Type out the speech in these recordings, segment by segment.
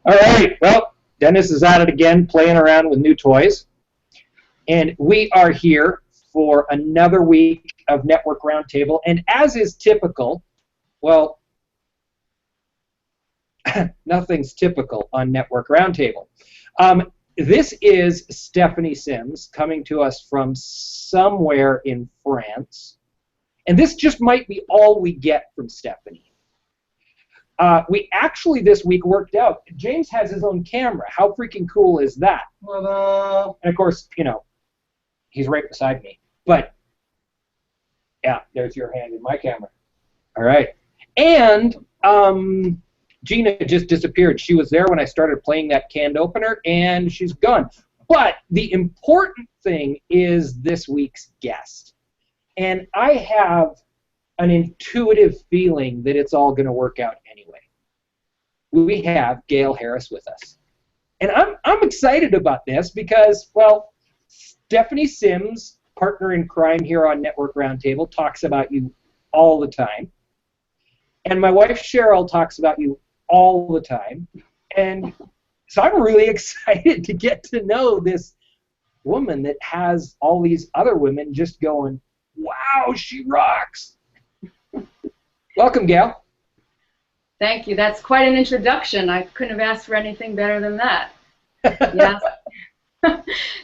All right, well, Dennis is at it again, playing around with new toys. And we are here for another week of Network Roundtable. And as is typical, well, nothing's typical on Network Roundtable. This is Stephanie Sims coming to us from somewhere in France. And this just might be all we get from Stephanie. We actually this week worked out. James has his own camera. How freaking cool is that? And of course, you know, he's right beside me. But yeah, there's your hand in my camera. All right. And Gina just disappeared. She was there when I started playing that canned opener, and she's gone. But the important thing is this week's guest. And I have an intuitive feeling that it's all going to work out anyway. We have Gail Harris with us. And I'm excited about this because, well, Stephanie Sims, partner in crime here on Network Roundtable, talks about you all the time. And my wife Cheryl talks about you all the time. And so I'm really excited to get to know this woman that has all these other women just going, wow, she rocks. Welcome, Gail. Thank you. That's quite an introduction. I couldn't have asked for anything better than that. Yeah.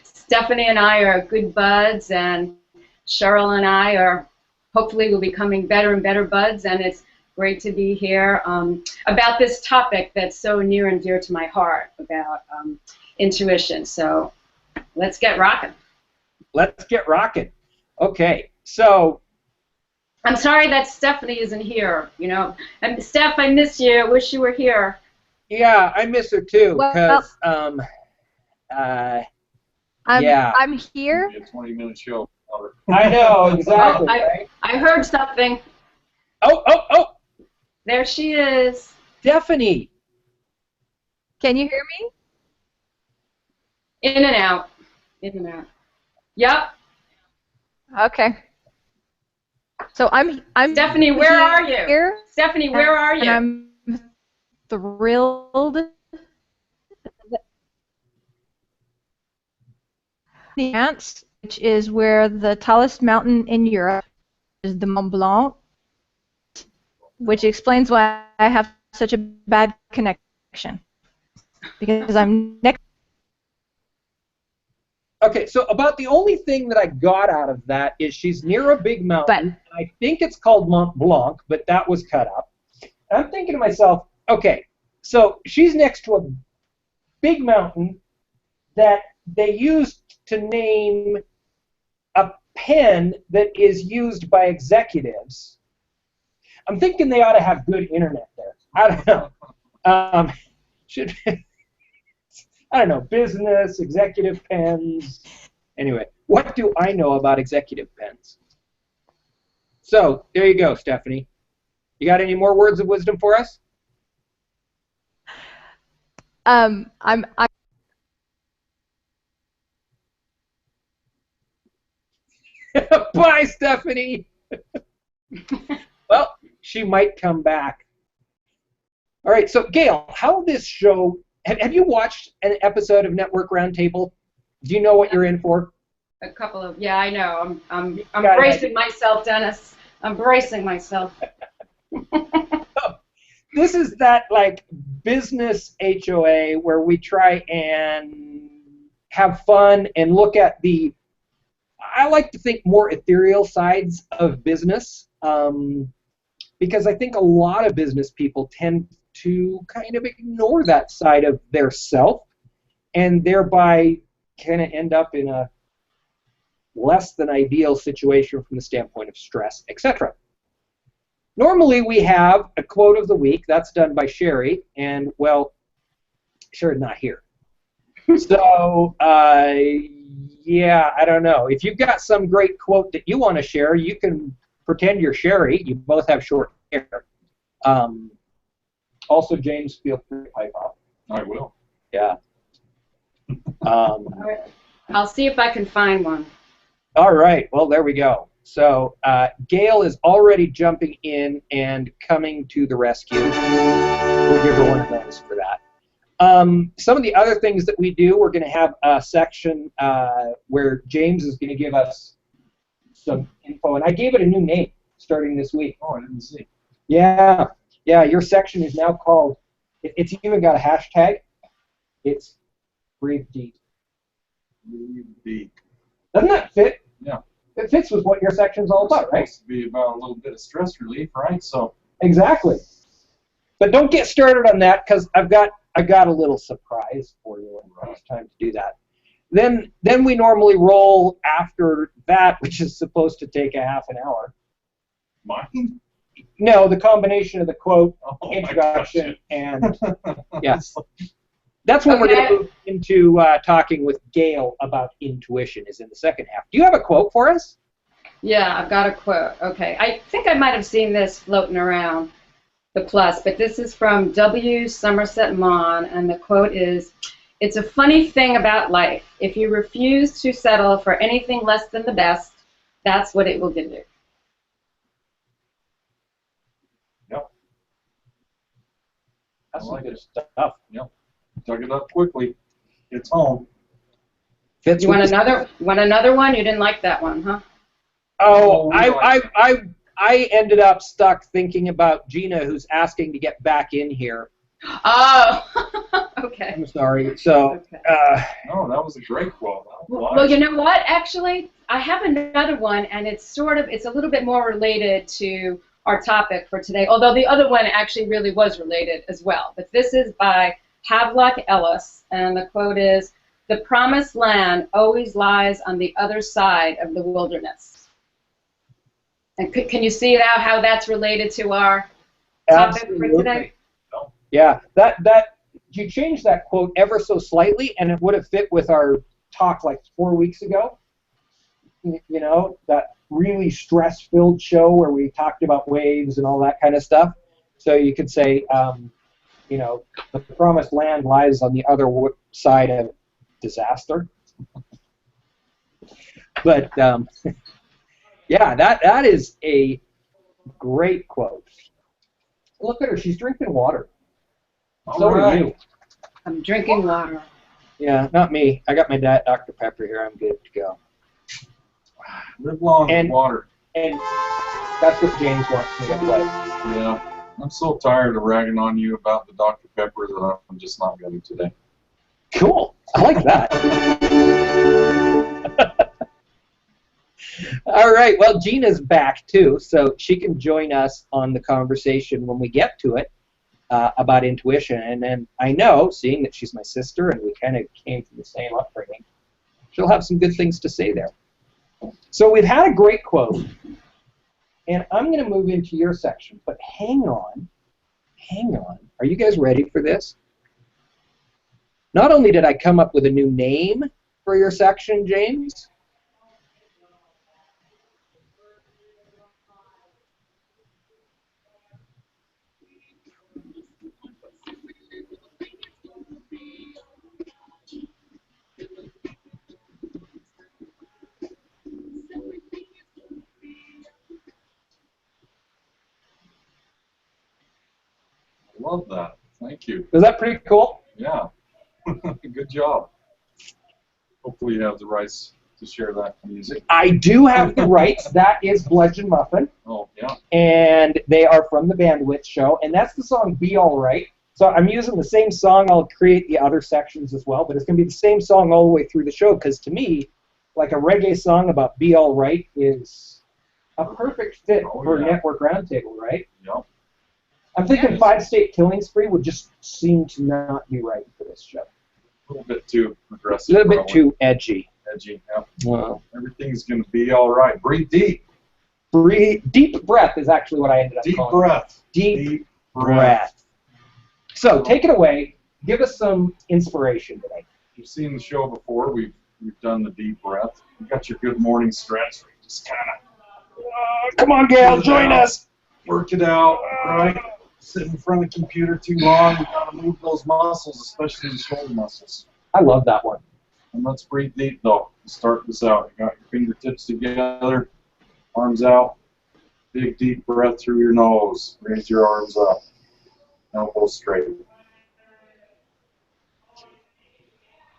Stephanie and I are good buds, and Cheryl and I are hopefully will be becoming better and better buds, and it's great to be here about this topic that's so near and dear to my heart about intuition. So let's get rocking. Let's get rocking. Okay, so I'm sorry that Stephanie isn't here, you know. And Steph, I miss you. I wish you were here. Yeah, I miss her too, because I'm here. A 20-minute show. I know, exactly. Right? I heard something. Oh! There she is. Stephanie. Can you hear me? In and out. In and out. Yep. Okay. So I'm Stephanie, where are you? Here, Stephanie, where are you? I'm thrilled. The Alps, which is where the tallest mountain in Europe is the Mont Blanc, which explains why I have such a bad connection. Because I'm next. Okay, so about the only thing that I got out of that is she's near a big mountain. I think it's called Mont Blanc, but that was cut up. And I'm thinking to myself, okay, so she's next to a big mountain that they used to name a pen that is used by executives. I'm thinking they ought to have good internet there. I don't know. I don't know, business, executive pens. Anyway, what do I know about executive pens? So, there you go, Stephanie. You got any more words of wisdom for us? I'm Bye, Stephanie. Well, she might come back. All right, so Gail, how this show, have you watched an episode of Network Roundtable? Do you know what you're in for? A couple of, yeah, I know. I'm bracing myself, Dennis. I'm bracing myself. This is that like business HOA where we try and have fun and look at the, I like to think, more ethereal sides of business, because I think a lot of business people tend to kind of ignore that side of their self and thereby kind of end up in a less than ideal situation from the standpoint of stress, etc. Normally we have a quote of the week. That's done by Sherry, and, well, Sherry's not here. So, yeah, I don't know. If you've got some great quote that you want to share, you can pretend you're Sherry. You both have short hair. Also, James, feel free to pipe up. I will. Yeah. All right. I'll see if I can find one. All right. Well, there we go. So Gail is already jumping in and coming to the rescue. We'll give her one of those for that. Some of the other things that we do, we're going to have a section where James is going to give us some info, and I gave it a new name starting this week. Oh, I didn't see. Yeah, your section is now called, it's even got a hashtag. It's Breathe Deep. Breathe Deep. Doesn't that fit? Yeah. It fits with what your section's all about, right? It's supposed to be about a little bit of stress relief, right? So. Exactly. But don't get started on that, because I've got a little surprise for you when it's time to do that. Then we normally roll after that, which is supposed to take a half an hour. Mine? No, the combination of the quote, Oh, introduction, and yeah. That's when we're going to move into talking with Gail about intuition, is in the second half. Do you have a quote for us? Yeah, I've got a quote. Okay, I think I might have seen this floating around the Plus, but this is from W. Somerset Maugham, and the quote is, "It's a funny thing about life. If you refuse to settle for anything less than the best, that's what it will give you." Yep. That's some like good it. stuff. Yep. Dug it up quickly. It's home. Fits You want another? Want another one? You didn't like that one, huh? Oh, I ended up stuck thinking about Gina, who's asking to get back in here. Oh, okay. I'm sorry. So, Okay. No, that was a great quote. Well, you know what? Actually, I have another one, and it's a little bit more related to our topic for today, although the other one actually really was related as well. But this is by Havelock Ellis, and the quote is, "The promised land always lies on the other side of the wilderness." And can you see now how that's related to our topic for today? Yeah, that you changed that quote ever so slightly, and it would have fit with our talk like 4 weeks ago. You know, that really stress-filled show where we talked about waves and all that kind of stuff. So you could say, you know, the promised land lies on the other side of disaster. But yeah, that is a great quote. Look at her; she's drinking water. So are you. I'm drinking water. Yeah, not me. I got my Dr. Pepper here. I'm good to go. Live long with water. And that's what James wants me to play. Yeah. I'm so tired of ragging on you about the Dr. Pepper that I'm just not getting today. Cool. I like that. All right. Well, Gina's back, too, so she can join us on the conversation when we get to it about intuition. And then I know, seeing that she's my sister and we kind of came from the same upbringing, she'll have some good things to say there. So we've had a great quote, and I'm going to move into your section, but hang on. Are you guys ready for this? Not only did I come up with a new name for your section, James, Love that. Thank you. is that pretty cool? Yeah. Good job. Hopefully you have the rights to share that music. I do have the rights. That is Bludgeon Muffin. Oh, yeah. And they are from the Bandwidth Show, and that's the song Be All Right. So I'm using the same song. I'll create the other sections as well, but it's going to be the same song all the way through the show, because to me, like a reggae song about Be All Right is a perfect fit for Network Roundtable, right? Yep. I'm thinking 5-State Killing Spree would just seem to not be right for this show. A little bit too aggressive. A little bit too edgy. Edgy, yeah. Wow. Everything's going to be all right. Breathe deep. Deep breath is actually what I ended up calling breath. it. Deep breath. So take it away. Give us some inspiration today. You've seen the show before. We've done the deep breath. You've got your good morning stretch. Where you just kind of come on, Gail, join us. Work it out, right? Sit in front of the computer too long. You got to move those muscles, especially the shoulder muscles. I love that one. And let's breathe deep, though. Start this out. You got your fingertips together, arms out. Big, deep breath through your nose. Raise your arms up. Elbows straight.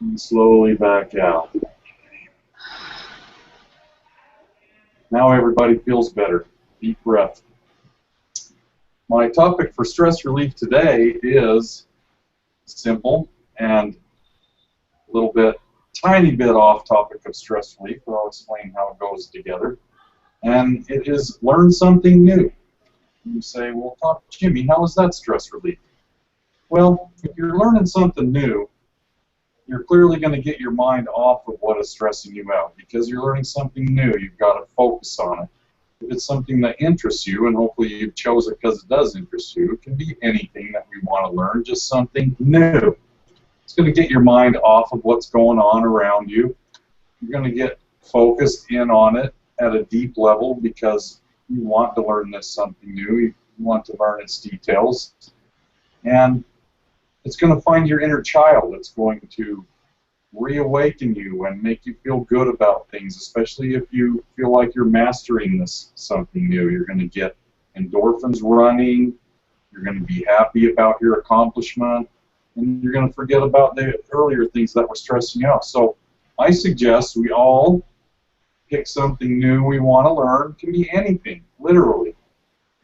And slowly back out. Now everybody feels better. Deep breath. My topic for stress relief today is simple and a little bit, tiny bit off topic of stress relief, but I'll explain how it goes together. And it is learn something new. You say, well, Jimmy, how is that stress relief? Well, if you're learning something new, you're clearly going to get your mind off of what is stressing you out because you're learning something new. You've got to focus on it. If it's something that interests you, and hopefully you've chosen it because it does interest you, it can be anything that we want to learn, just something new. It's going to get your mind off of what's going on around you. You're going to get focused in on it at a deep level because you want to learn this something new. You want to learn its details. And it's going to find your inner child. It's going to reawaken you and make you feel good about things, especially if you feel like you're mastering this something new. You're going to get endorphins running. You're going to be happy about your accomplishment. And you're going to forget about the earlier things that were stressing you out. So I suggest we all pick something new we want to learn. It can be anything, literally.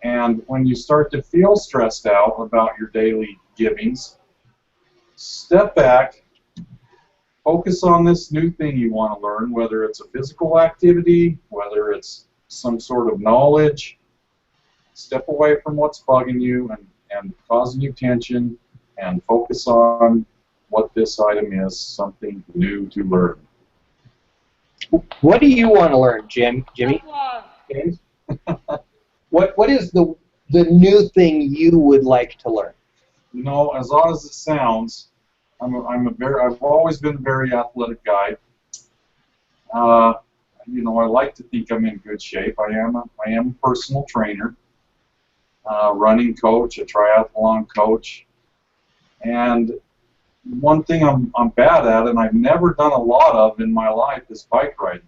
And when you start to feel stressed out about your daily givings, step back, focus on this new thing you want to learn, whether it's a physical activity, whether it's some sort of knowledge. Step away from what's bugging you and causing you tension, and focus on what this item is, something new to learn. What do you want to learn, Jimmy? James? What is the new thing you would like to learn? You know, as odd as it sounds, I've always been a very athletic guy. You know, I like to think I'm in good shape. I am a personal trainer, running coach, a triathlon coach. And one thing I'm bad at, and I've never done a lot of in my life, is bike riding.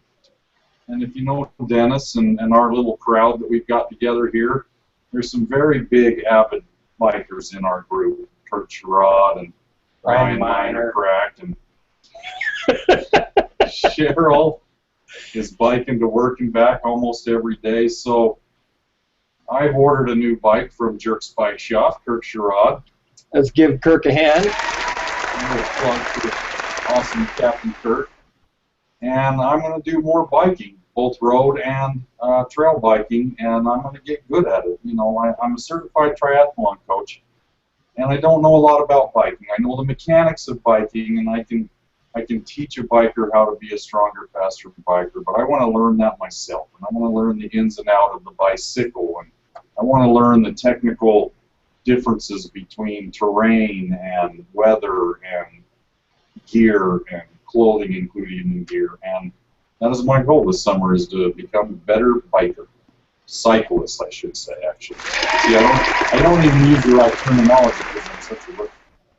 And if you know Dennis and our little crowd that we've got together here, there's some very big avid bikers in our group. Kurt Sherrod and Ryan Miner cracked, and Cheryl is biking to work and back almost every day. So I've ordered a new bike from Jerk's Bike Shop, Kurt Sherrod. Let's give Kirk a hand. A little plug for awesome Captain Kirk. And I'm going to do more biking, both road and trail biking, and I'm going to get good at it. You know, I'm a certified triathlon coach, and I don't know a lot about biking. I know the mechanics of biking, and I can teach a biker how to be a stronger, faster biker, but I want to learn that myself, and I want to learn the ins and outs of the bicycle, and I want to learn the technical differences between terrain and weather and gear and clothing, including in gear. And that is my goal this summer, is to become a better biker. Cyclist, I should say, actually. See, I don't even use the right terminology because I'm such a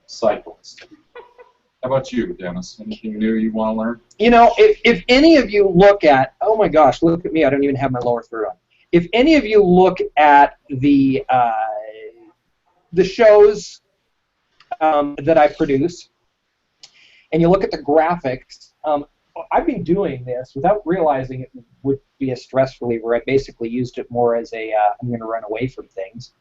cyclist. How about you, Dennis? Anything new you want to learn? You know, if any of you look at, oh my gosh, look at me, I don't even have my lower third on. If any of you look at the shows that I produce, and you look at the graphics, I've been doing this without realizing it would be a stress reliever. I basically used it more as a, I'm going to run away from things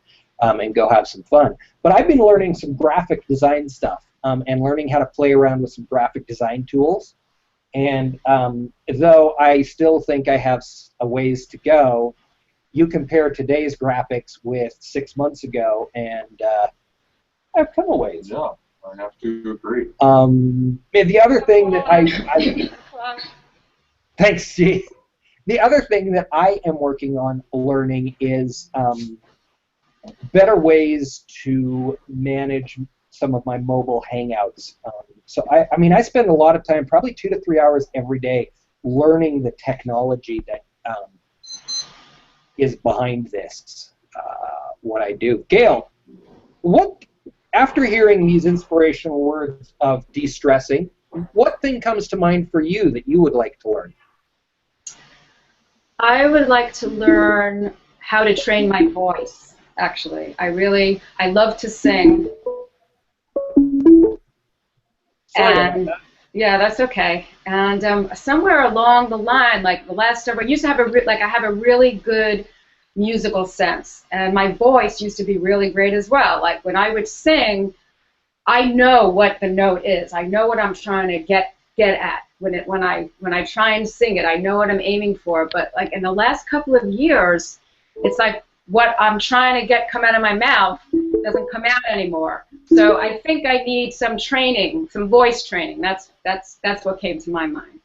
and go have some fun. But I've been learning some graphic design stuff and learning how to play around with some graphic design tools. And though I still think I have a ways to go, you compare today's graphics with 6 months ago, and I've come a ways. Yeah, I have to agree. And the other thing that thanks, G. The other thing that I am working on learning is better ways to manage some of my mobile hangouts. So I mean, I spend a lot of time, probably 2 to 3 hours every day, learning the technology that is behind this, what I do. Gail, after hearing these inspirational words of de-stressing, what thing comes to mind for you that you would like to learn? I would like to learn how to train my voice, actually. I love to sing. Sorry And Yeah, that's okay. And somewhere along the line, like the last several, I used to have I have a really good musical sense, and my voice used to be really great as well. Like when I would sing, I know what the note is. I know what I'm trying to get at when I try and sing it. I know what I'm aiming for. But like in the last couple of years, it's like what I'm trying to get come out of my mouth doesn't come out anymore. So I think I need some training, some voice training. That's what came to my mind.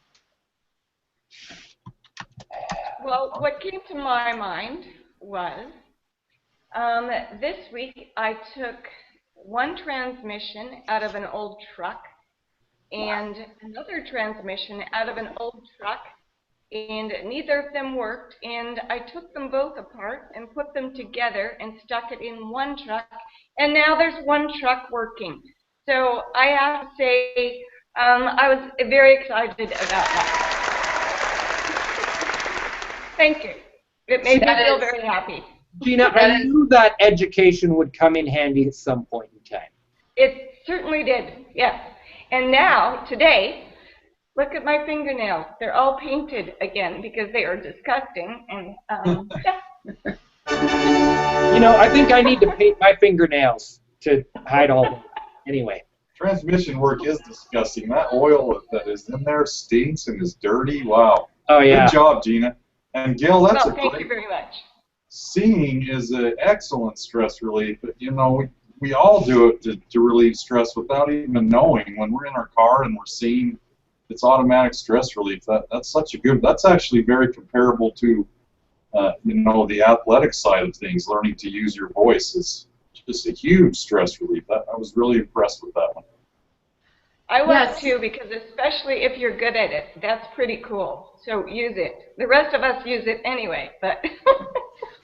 Well, what came to my mind was this week I took one transmission out of an old truck and another transmission out of an old truck, and neither of them worked, and I took them both apart and put them together and stuck it in one truck, and now there's one truck working. So I have to say I was very excited about that. Thank you. It made me feel very happy. Gina, I knew that education would come in handy at some point in time. It certainly did, yes. And now, today, look at my fingernails. They're all painted again because they are disgusting. And yeah. You know, I think I need to paint my fingernails to hide all that. Anyway. Transmission work is disgusting. That oil that is in there stinks and is dirty. Wow. Oh, yeah. Good job, Gina. And Gail, that's well, thank you very much. Singing is an excellent stress relief. But, you know, we all do it to relieve stress without even knowing. When we're in our car and we're singing, it's automatic stress relief. That's such a good. That's actually very comparable to, you know, the athletic side of things. Learning to use your voice is just a huge stress relief. I was really impressed with that one. I was too, because especially if you're good at it, that's pretty cool. So use it. The rest of us use it anyway, but.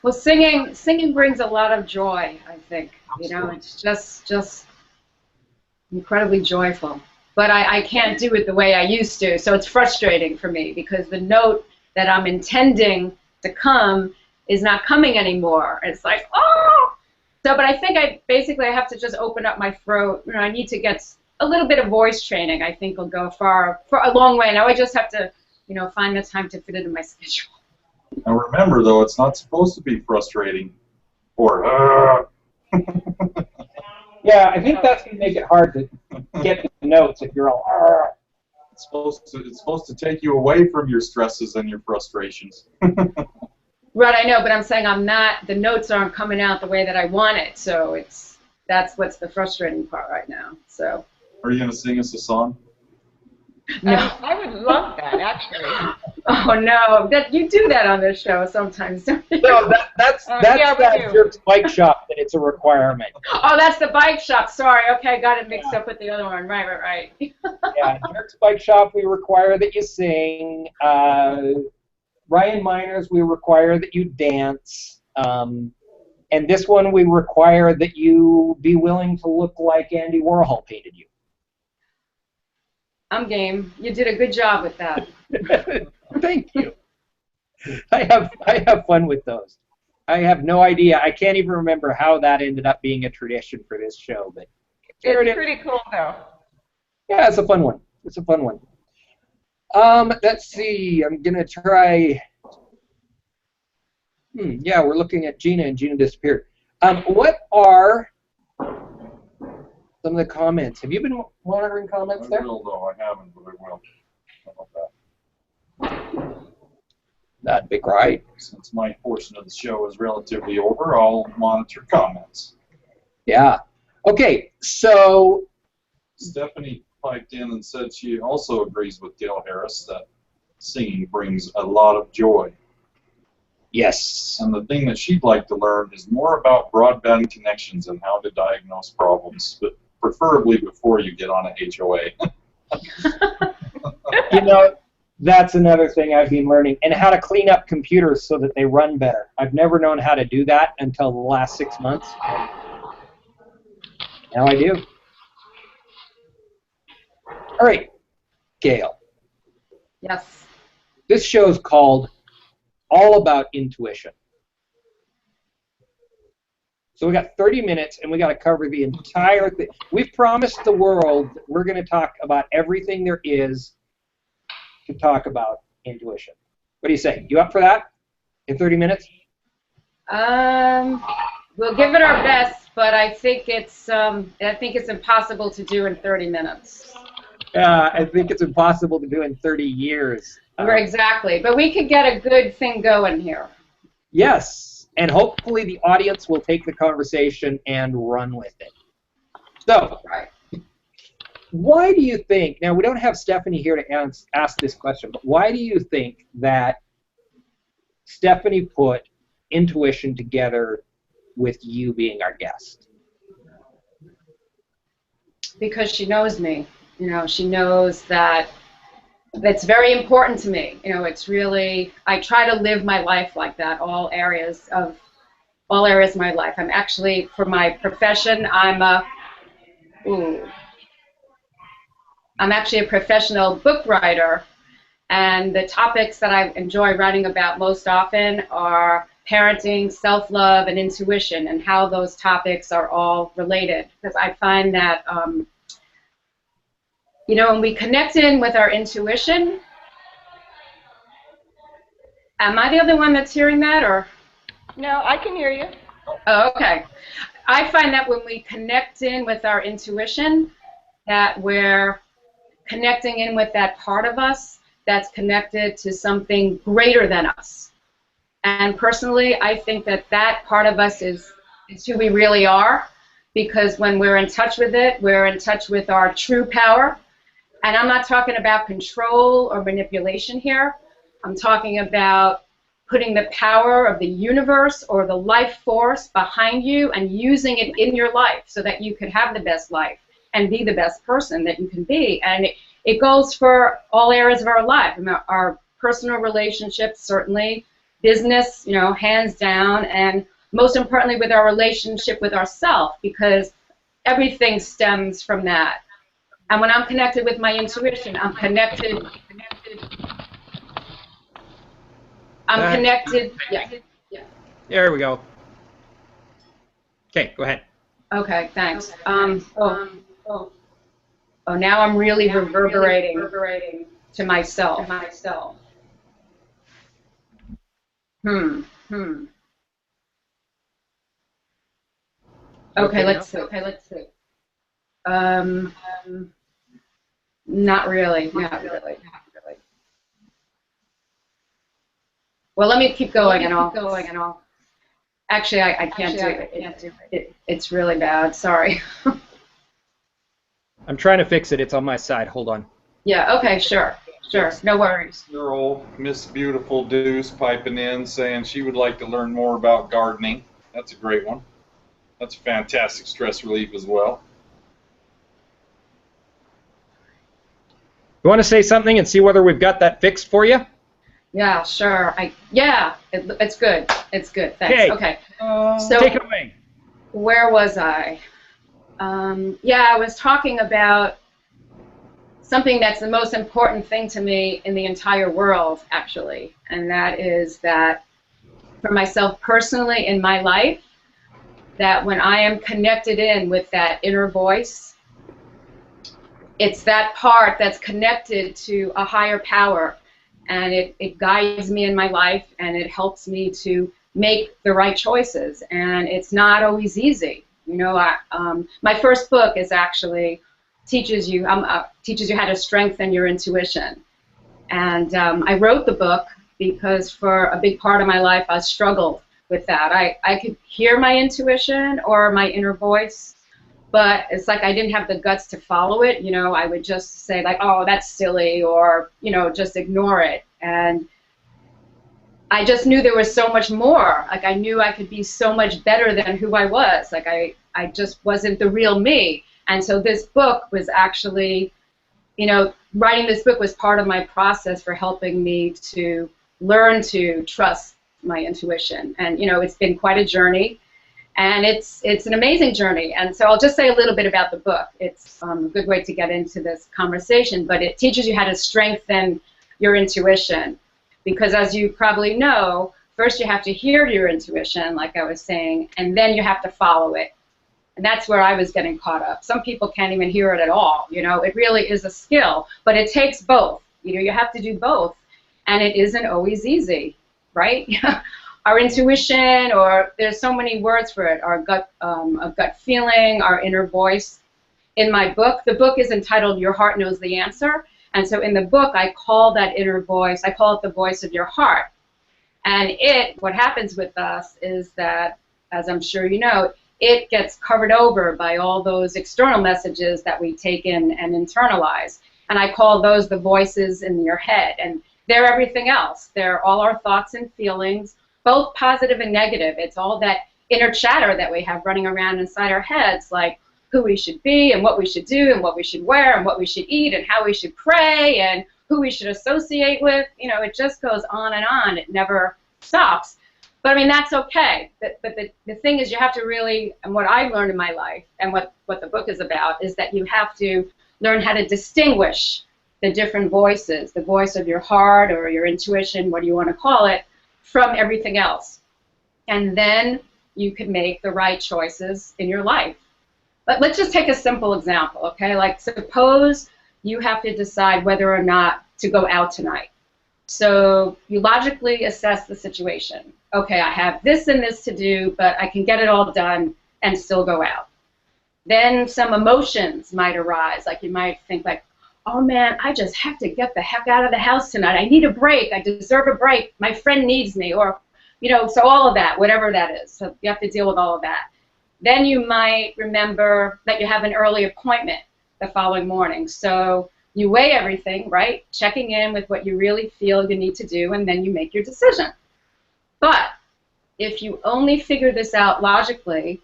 Well, singing brings a lot of joy, I think. You know, it's just incredibly joyful. But I can't do it the way I used to, so it's frustrating for me because the note that I'm intending to come is not coming anymore. It's like, oh! So, but I think I have to just open up my throat. You know, I need to get a little bit of voice training. I think will go for a long way. Now I just have to, you know, find the time to fit it in my schedule. Now remember, though, it's not supposed to be frustrating or. Yeah, I think that's going to make it hard to get the notes if you're all. It's supposed to take you away from your stresses and your frustrations. Right, I know, but I'm saying the notes aren't coming out the way that I want it, so that's what's the frustrating part right now. So. Are you going to sing us a song? No. I would love that, actually. Oh no, you do that on this show sometimes, don't you? No, that's yeah, that Jerk's Bike Shop that it's a requirement. Oh, that's the bike shop. Sorry, okay, got it mixed up with the other one. Right. Yeah, Jerk's Bike Shop, we require that you sing. Ryan Miners, we require that you dance. And this one, we require that you be willing to look like Andy Warhol painted you. I'm game. You did a good job with that. Thank you. I have fun with those. I have no idea. I can't even remember how that ended up being a tradition for this show, but it's pretty cool though. Yeah, it's a fun one. It's a fun one. Let's see. I'm gonna try. Yeah, we're looking at Gina, and Gina disappeared. What are some of the comments? Have you been monitoring comments there? I will, though. I haven't, but I will. How about that? That'd be great. Since my portion of the show is relatively over, I'll monitor comments. Yeah. Okay, so Stephanie piped in and said she also agrees with Gail Harris that singing brings a lot of joy. yes. And the thing that she'd like to learn is more about broadband connections and how to diagnose problems, but preferably before you get on a HOA. You know, that's another thing I've been learning, and how to clean up computers so that they run better. I've never known how to do that until the last 6 months. Now I do. All right, Gail. Yes. This show's called All About Intuition. So we got 30 minutes, and we got to cover the entire thing. We've promised the world that we're going to talk about everything there is to talk about intuition. What do you say? You up for that in 30 minutes? We'll give it our best, but I think it's impossible to do in 30 minutes. I think it's impossible to do in 30 years. Exactly, but we could get a good thing going here. Yes, and hopefully the audience will take the conversation and run with it. So, right. Why do you think, now we don't have Stephanie here to ask this question, but why do you think that Stephanie put intuition together with you being our guest? Because she knows me. You know, she knows that that's very important to me. You know, it's really, I try to live my life like that, all areas of my life. I'm actually, for my profession, I'm actually a professional book writer, and the topics that I enjoy writing about most often are parenting, self-love, and intuition, and how those topics are all related. Because I find that, you know, when we connect in with our intuition, am I the only one that's hearing that, or? No, I can hear you. Oh, okay. I find that when we connect in with our intuition, that we're connecting in with that part of us that's connected to something greater than us. And personally, I think that that part of us is who we really are, because when we're in touch with it, we're in touch with our true power. And I'm not talking about control or manipulation here. I'm talking about putting the power of the universe or the life force behind you and using it in your life so that you could have the best life and be the best person that you can be. And it goes for all areas of our life. Our personal relationships, certainly, business, you know, hands down, and most importantly with our relationship with ourselves, because everything stems from that. And when I'm connected with my intuition, I'm connected. Yeah. There we go. Okay, go ahead. Okay, thanks. Now I'm really reverberating to myself. Okay, let's see. Not really. Well, let me keep going and all. Actually, I can't do it. It's really bad. Sorry. I'm trying to fix it. It's on my side. Hold on. Yeah, okay, sure. No worries. Girl, Miss Beautiful Deuce piping in saying she would like to learn more about gardening. That's a great one. That's fantastic stress relief as well. You want to say something and see whether we've got that fixed for you? Yeah, sure. It's good. It's good. Thanks. Okay. So take it away. Where was I? I was talking about something that's the most important thing to me in the entire world, actually, and that is that for myself personally in my life, that when I am connected in with that inner voice, it's that part that's connected to a higher power, and it guides me in my life, and it helps me to make the right choices, and it's not always easy. You know, my first book is actually teaches you how to strengthen your intuition, and I wrote the book because for a big part of my life I struggled with that. I could hear my intuition or my inner voice, but it's like I didn't have the guts to follow it. You know, I would just say like, oh, that's silly, or, you know, just ignore it. And I just knew there was so much more. Like I knew I could be so much better than who I was. Like I just wasn't the real me. And so this book was actually, you know, writing this book was part of my process for helping me to learn to trust my intuition. And, you know, it's been quite a journey. And it's an amazing journey. And so I'll just say a little bit about the book. It's a good way to get into this conversation, but it teaches you how to strengthen your intuition. Because as you probably know, First, you have to hear your intuition, like I was saying, and then you have to follow it. And that's where I was getting caught up. Some people can't even hear it at all. You know, it really is a skill, but it takes both. You know, you have to do both, and it isn't always easy, right? Our intuition, or there's so many words for it, our gut, a gut feeling, our inner voice. In my book, the book is entitled Your Heart Knows the Answer, and so in the book, I call that inner voice, I call it the voice of your heart. And what happens with us is that, as I'm sure you know, it gets covered over by all those external messages that we take in and internalize. And I call those the voices in your head. And they're everything else. They're all our thoughts and feelings, both positive and negative. It's all that inner chatter that we have running around inside our heads, like who we should be and what we should do and what we should wear and what we should eat and how we should pray and who we should associate with. You know, it just goes on and on. It never stops. But I mean, that's okay. But the thing is, you have to really, and what I've learned in my life, and what the book is about, is that you have to learn how to distinguish the different voices, the voice of your heart or your intuition, what do you want to call it, from everything else. And then you can make the right choices in your life. But let's just take a simple example, okay? Like, suppose you have to decide whether or not to go out tonight. So you logically assess the situation. Okay, I have this and this to do, but I can get it all done and still go out. Then some emotions might arise, like you might think like, oh man, I just have to get the heck out of the house tonight. I need a break. I deserve a break. My friend needs me, or, you know, so all of that, whatever that is. So you have to deal with all of that. Then you might remember that you have an early appointment the following morning. So you weigh everything, right? Checking in with what you really feel you need to do, and then you make your decision. But if you only figure this out logically,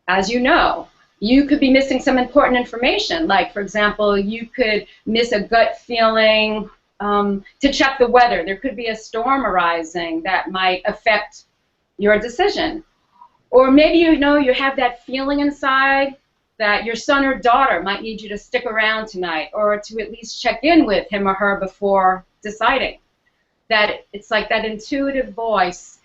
as you know, you could be missing some important information. Like, for example, you could miss a gut feeling to check the weather. There could be a storm arising that might affect your decision. Or maybe you know you have that feeling inside that your son or daughter might need you to stick around tonight, or to at least check in with him or her before deciding. That it's like that intuitive voice.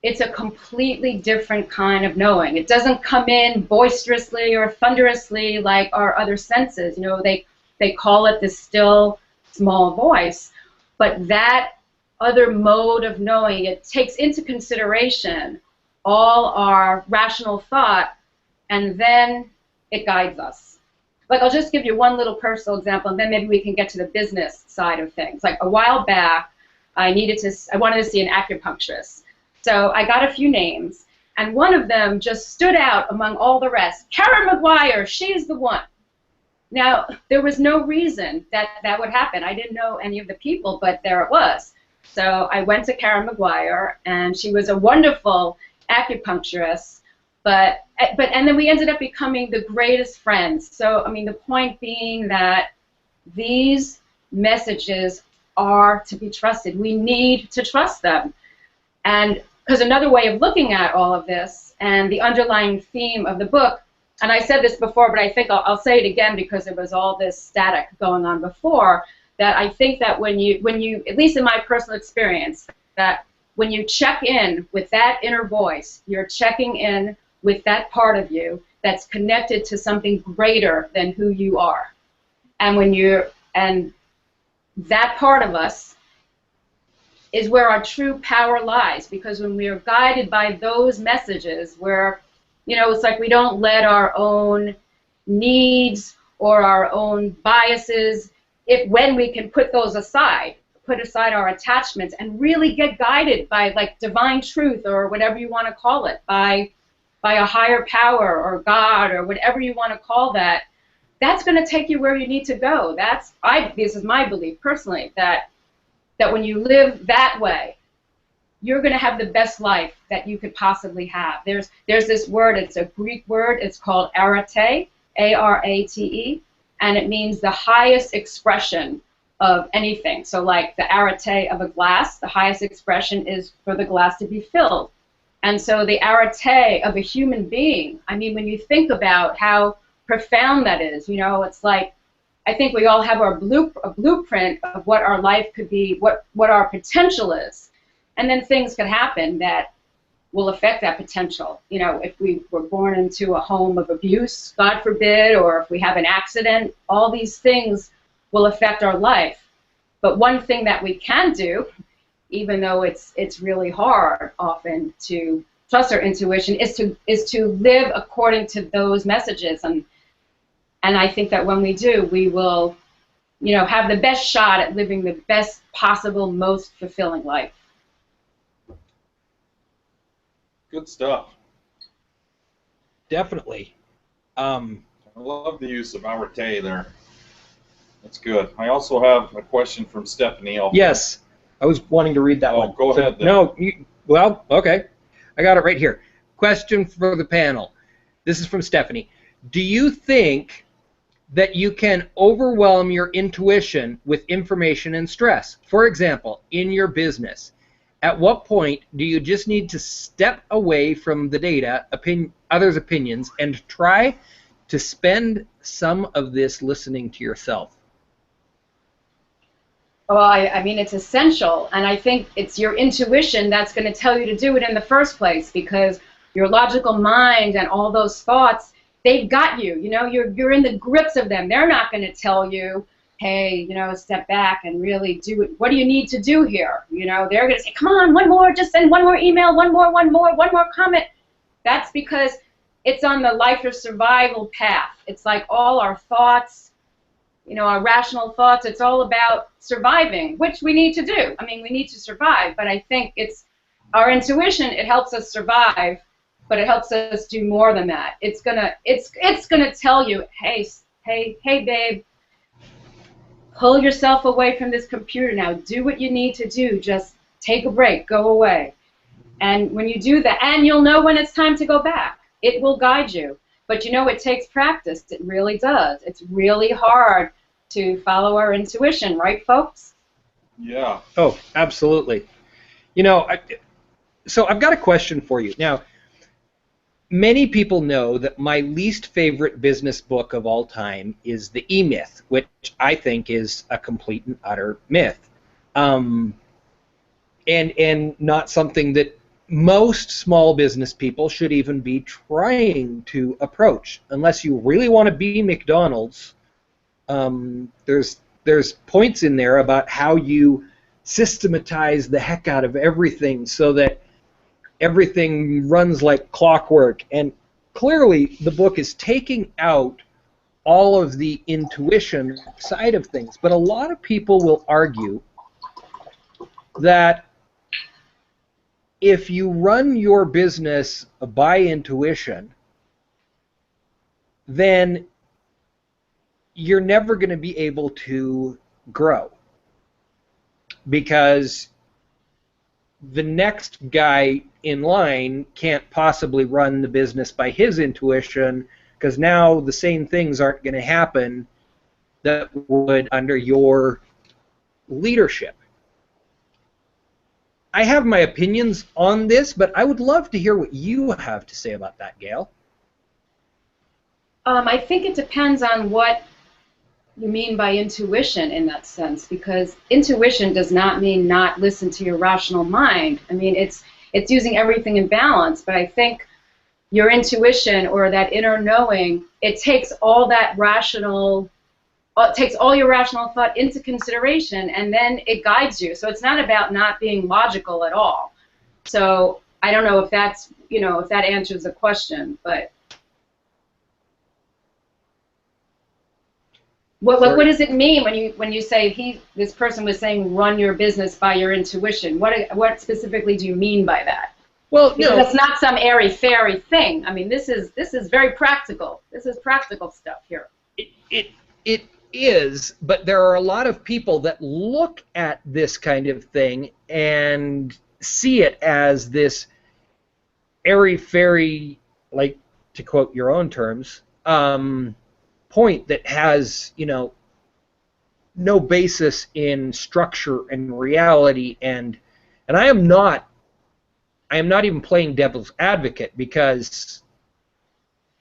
It's a completely different kind of knowing. It doesn't come in boisterously or thunderously like our other senses. You know, they call it the still small voice. But that other mode of knowing, it takes into consideration all our rational thought, and then it guides us. Like, I'll just give you one little personal example, and then maybe we can get to the business side of things. Like, a while back, I wanted to see an acupuncturist. So I got a few names, and one of them just stood out among all the rest. Karen McGuire, she's the one. Now, there was no reason that that would happen. I didn't know any of the people, but there it was. So I went to Karen McGuire, and she was a wonderful acupuncturist, and then we ended up becoming the greatest friends. So, I mean, the point being that these messages are to be trusted. We need to trust them. And because another way of looking at all of this, and the underlying theme of the book, and I said this before, but I think I'll say it again because there was all this static going on before, that I think that when you, at least in my personal experience, that when you check in with that inner voice, you're checking in with that part of you that's connected to something greater than who you are. And that part of us is where our true power lies, because when we are guided by those messages, where, you know, it's like we don't let our own needs or our own biases, when we can put those aside, put aside our attachments and really get guided by, like, divine truth, or whatever you want to call it, by a higher power or God or whatever you want to call that, that's going to take you where you need to go. This is my belief personally, that when you live that way, you're going to have the best life that you could possibly have. There's this word, it's a Greek word, it's called arete, A-R-A-T-E, and it means the highest expression of anything. So like the arete of a glass, the highest expression is for the glass to be filled. And so the arete of a human being, I mean, when you think about how profound that is, you know, it's like, I think we all have a blueprint of what our life could be, what our potential is. And then things could happen that will affect that potential. You know, if we were born into a home of abuse, God forbid, or if we have an accident, all these things will affect our life. But one thing that we can do, even though it's really hard often to trust our intuition, is to live according to those messages. And I think that when we do, we will, you know, have the best shot at living the best possible, most fulfilling life. Good stuff. Definitely. I love the use of arete there. That's good. I also have a question from Stephanie. Yes, I was wanting to read that one. Oh, go ahead then. No, well, okay. I got it right here. Question for the panel. This is from Stephanie. Do you think that you can overwhelm your intuition with information and stress? For example, in your business, at what point do you just need to step away from the data, others' opinions, and try to spend some of this listening to yourself? Well, I mean, it's essential, and I think it's your intuition that's going to tell you to do it in the first place, because your logical mind and all those thoughts, they've got you. You know, you're in the grips of them. They're not going to tell you, hey, you know, step back and really do it. What do you need to do here? You know, they're going to say, come on, one more, just send one more email, one more comment. That's because it's on the life or survival path. It's like all our thoughts, you know, our rational thoughts, it's all about surviving, which we need to do. I mean, we need to survive, but I think it's our intuition, it helps us survive, but it helps us do more than that. It's gonna tell you, hey babe, pull yourself away from this computer now. Do what you need to do. Just take a break, go away. And when you do that, and you'll know when it's time to go back. It will guide you. But you know, it takes practice. It really does. It's really hard to follow our intuition, right, folks? Yeah. Oh, absolutely. You know, so I've got a question for you. Now, many people know that my least favorite business book of all time is The E-Myth, which I think is a complete and utter myth. And not something that most small business people should even be trying to approach, unless you really want to be McDonald's. There's points in there about how you systematize the heck out of everything so that everything runs like clockwork. And clearly the book is taking out all of the intuition side of things. But a lot of people will argue that if you run your business by intuition, then you're never going to be able to grow, because the next guy in line can't possibly run the business by his intuition, because now the same things aren't going to happen that would under your leadership. I have my opinions on this, but I would love to hear what you have to say about that, Gail. I think it depends on what you mean by intuition in that sense, because intuition does not mean not listen to your rational mind. I mean, it's using everything in balance, but I think your intuition or that inner knowing, it takes all that rational, it takes all your rational thought into consideration, and then it guides you. So it's not about not being logical at all. So I don't know if that's, you know, if that answers the question, but what does it mean when you say this person was saying run your business by your intuition? What specifically do you mean by that? Well, because it's not some airy-fairy thing. I mean, this is very practical. This is practical stuff here. It is, but there are a lot of people that look at this kind of thing and see it as this airy-fairy, like to quote your own terms, point that has, you know, no basis in structure and reality, and I am not even playing devil's advocate, because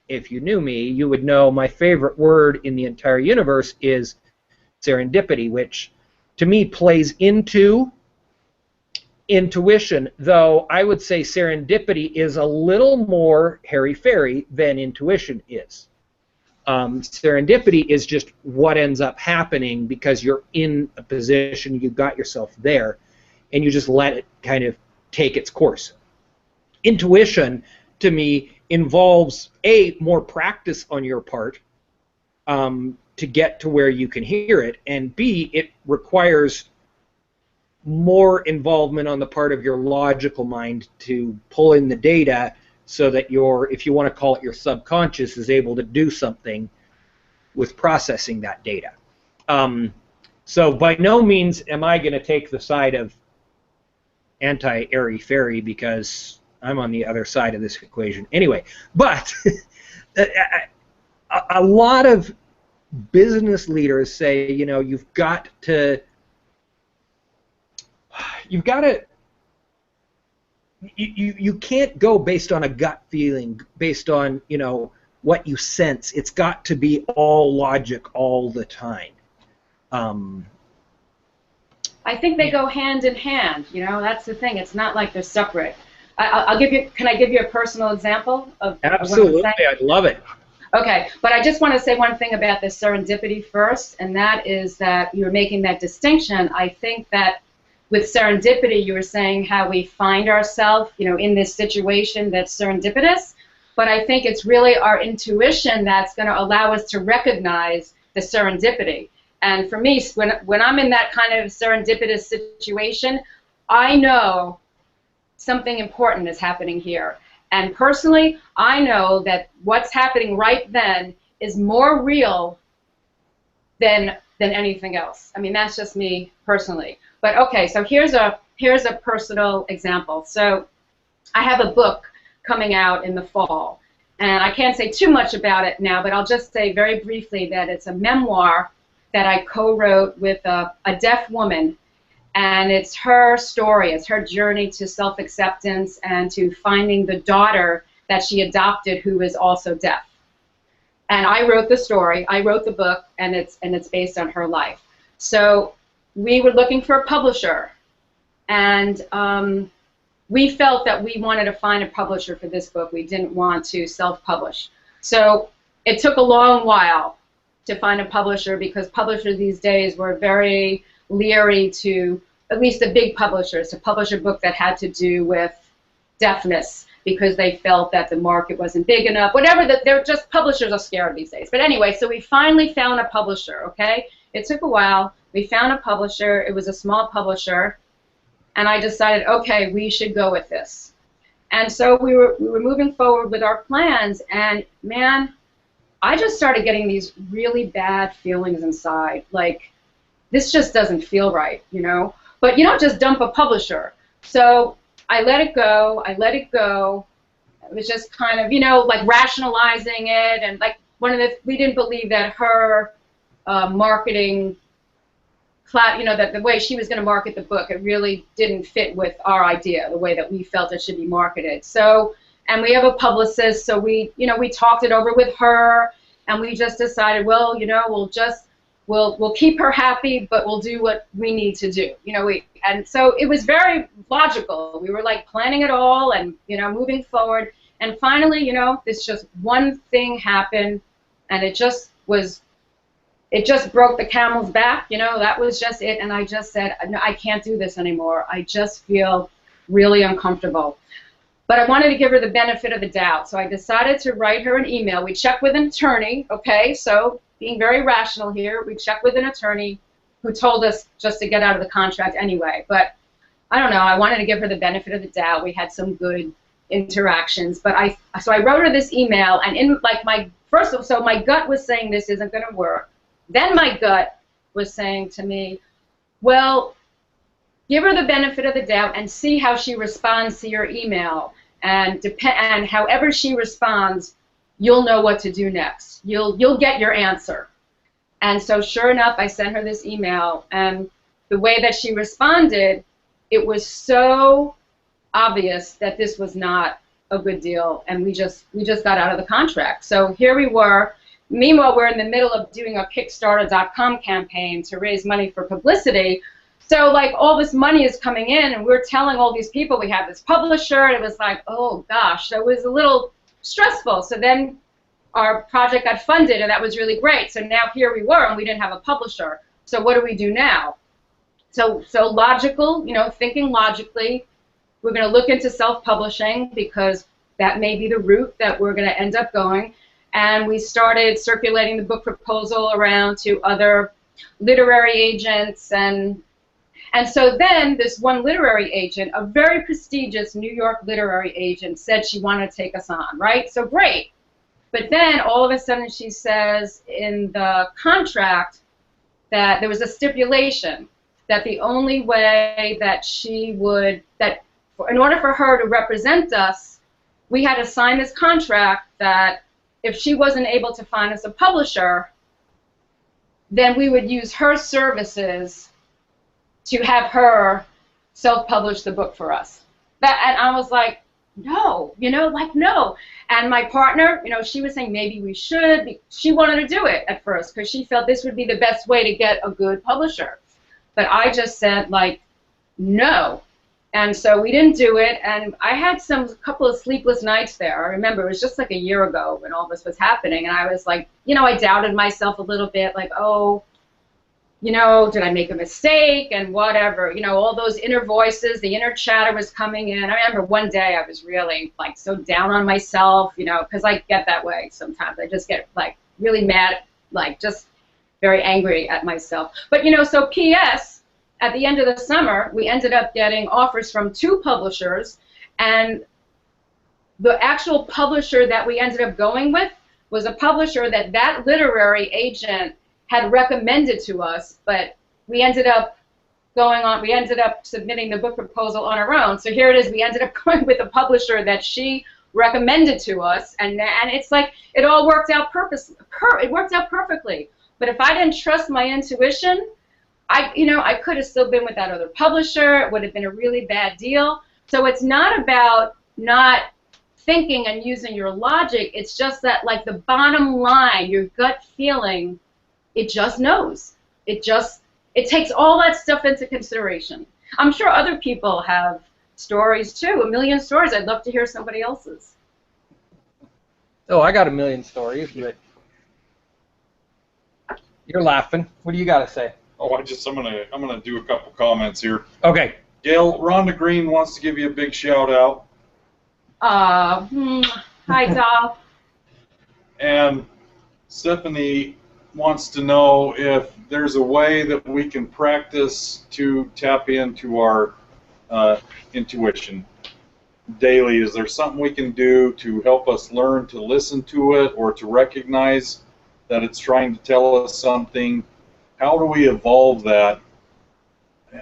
if you knew me, you would know my favorite word in the entire universe is serendipity, which to me plays into intuition, though I would say serendipity is a little more hairy-fairy than intuition is. Serendipity is just what ends up happening because you're in a position, you got yourself there, and you just let it kind of take its course. Intuition, to me, involves A, more practice on your part to get to where you can hear it, and B, it requires more involvement on the part of your logical mind to pull in the data so that your, if you want to call it your subconscious, is able to do something with processing that data. So by no means am I going to take the side of anti-airy-fairy because I'm on the other side of this equation. Anyway, but a lot of business leaders say, you know, you've got to you can't go based on a gut feeling, based on, you know, what you sense. It's got to be all logic all the time. I think they go hand in hand. You know, that's the thing. It's not like they're separate. I'll give you. Can I give you a personal example of? Absolutely, of what I'm saying? I'd love it. Okay, but I just want to say one thing about the serendipity first, and that is that you were making that distinction. I think that with serendipity, you were saying how we find ourselves, you know, in this situation that's serendipitous, but I think it's really our intuition that's going to allow us to recognize the serendipity. And for me, when I'm in that kind of serendipitous situation, I know something important is happening here. And personally, I know that what's happening right then is more real than anything else. I mean, that's just me personally. But okay, so here's a personal example. So I have a book coming out in the fall, and I can't say too much about it now, but I'll just say very briefly that it's a memoir that I co-wrote with a deaf woman, and it's her story, it's her journey to self-acceptance and to finding the daughter that she adopted who is also deaf. And I wrote the story, I wrote the book, and it's based on her life. So we were looking for a publisher, and we felt that we wanted to find a publisher for this book. We didn't want to self-publish. So it took a long while to find a publisher because publishers these days were very leery to, at least the big publishers, to publish a book that had to do with deafness because they felt that the market wasn't big enough. Whatever, they're just, publishers are scared these days. But anyway, so we finally found a publisher, okay? It took a while. We found a publisher. It was a small publisher. And I decided, okay, we should go with this. And so we were moving forward with our plans, and man, I just started getting these really bad feelings inside, like, this just doesn't feel right, you know? But you don't just dump a publisher. So I let it go, I let it go. It was just kind of, you know, like rationalizing it, and like we didn't believe that her marketing, you know, that the way she was going to market the book, it really didn't fit with our idea, the way that we felt it should be marketed. So, and we have a publicist, so we, you know, we talked it over with her, and we just decided, well, you know, we'll keep her happy, but we'll do what we need to do, you know. And so it was very logical. We were like planning it all, and you know, moving forward. And finally, you know, this just one thing happened, and it just broke the camel's back, you know. That was just it. And I just said, no, I can't do this anymore. I just feel really uncomfortable. But I wanted to give her the benefit of the doubt, so I decided to write her an email. We checked with an attorney, okay, so being very rational here, we checked with an attorney who told us just to get out of the contract anyway. But I don't know, I wanted to give her the benefit of the doubt. We had some good interactions, but so I wrote her this email, and in like so my gut was saying this isn't going to work. Then my gut was saying to me, well, give her the benefit of the doubt and see how she responds to your email, and however she responds, you'll know what to do next. You'll get your answer. And so sure enough, I sent her this email, and the way that she responded, it was so obvious that this was not a good deal, and we just got out of the contract. So here we were. Meanwhile, we're in the middle of doing a Kickstarter.com campaign to raise money for publicity. So like all this money is coming in, and we're telling all these people we have this publisher, and it was like, oh gosh, so it was a little stressful. So then our project got funded, and that was really great. So now here we were, and we didn't have a publisher. So what do we do now? So logical, you know, thinking logically, we're going to look into self-publishing because that may be the route that we're going to end up going. And we started circulating the book proposal around to other literary agents, and so then this one literary agent, a very prestigious New York literary agent, said she wanted to take us on, right? So great. But then all of a sudden she says in the contract that there was a stipulation that the only way that she would, that in order for her to represent us, we had to sign this contract that if she wasn't able to find us a publisher, then we would use her services to have her self-publish the book for us. And I was like, no, you know, like no. And my partner, you know, she was saying maybe we should. She wanted to do it at first because she felt this would be the best way to get a good publisher. But I just said, like, no. And so we didn't do it, and I had a couple of sleepless nights there. I remember it was just like a year ago when all this was happening, and I was like, you know, I doubted myself a little bit, like, oh, you know, did I make a mistake and whatever, you know, all those inner voices, the inner chatter was coming in. I remember one day I was really like so down on myself, you know, because I get that way sometimes. I just get like really mad, like just very angry at myself. But, you know, so P.S., at the end of the summer, we ended up getting offers from 2 publishers, and the actual publisher that we ended up going with was a publisher that literary agent had recommended to us, but we ended up submitting the book proposal on our own. So here it is, we ended up going with a publisher that she recommended to us, and it's like it all worked out it worked out perfectly. But if I didn't trust my intuition, I could have still been with that other publisher. It would have been a really bad deal. So it's not about not thinking and using your logic. It's just that, like, the bottom line, your gut feeling, it just knows. It takes all that stuff into consideration. I'm sure other people have stories too, a million stories. I'd love to hear somebody else's. Oh, I got a million stories, but you're laughing. What do you got to say? Oh, I'm gonna do a couple comments here. Okay. Gail, Rhonda Green wants to give you a big shout out. Hi, doll. And Stephanie wants to know if there's a way that we can practice to tap into our intuition daily. Is there something we can do to help us learn to listen to it or to recognize that it's trying to tell us something? How do we evolve that,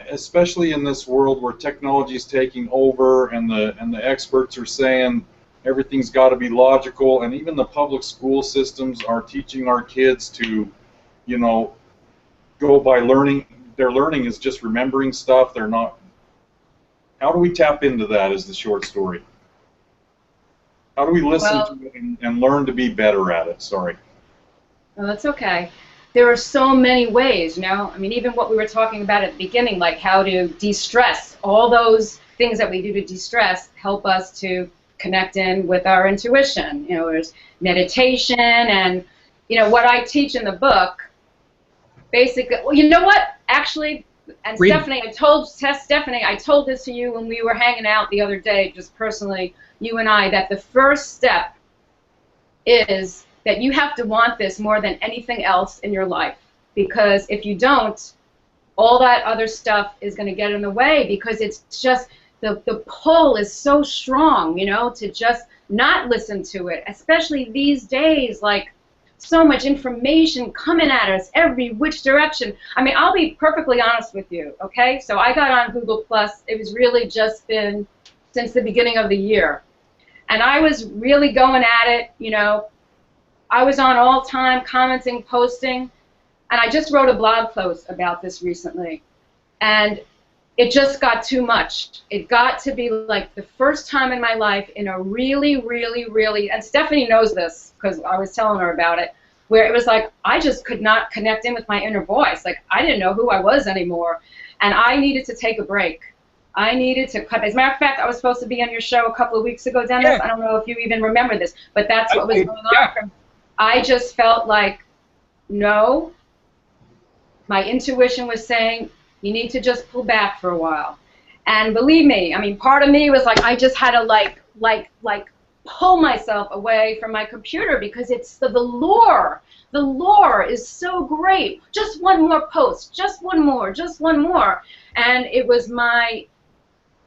especially in this world where technology is taking over and the experts are saying everything's got to be logical, and even the public school systems are teaching our kids to, you know, go by learning. Their learning is just remembering stuff. They're not. How do we tap into that is the short story. How do we listen to it and learn to be better at it? Sorry. Well, that's okay. There are so many ways, you know. I mean, even what we were talking about at the beginning, like how to de-stress. All those things that we do to de-stress help us to connect in with our intuition. You know, there's meditation and, you know, what I teach in the book, basically, well, you know what? Actually, and Stephanie, I told this to you when we were hanging out the other day, just personally, you and I, that the first step is that you have to want this more than anything else in your life, because if you don't, all that other stuff is going to get in the way, because it's just the pull is so strong, you know, to just not listen to it, especially these days, like so much information coming at us every which direction. I mean, I'll be perfectly honest with you, okay? So I got on Google+, it was really just been since the beginning of the year, and I was really going at it, you know. I was on all time, commenting, posting, and I just wrote a blog post about this recently, and it just got too much. It got to be like the first time in my life in a really, and Stephanie knows this because I was telling her about it, where it was like I just could not connect in with my inner voice. Like I didn't know who I was anymore. and I needed to take a break. I needed to cut. As a matter of fact, I was supposed to be on your show a couple of weeks ago, Dennis. Yeah. I don't know if you even remember this, but that's what was going on. Yeah. I just felt like, no, my intuition was saying, you need to just pull back for a while. And believe me, I mean, part of me was like, I just had to like pull myself away from my computer because it's the lore. The lore is so great. Just one more post, just one more, just one more. And it was my,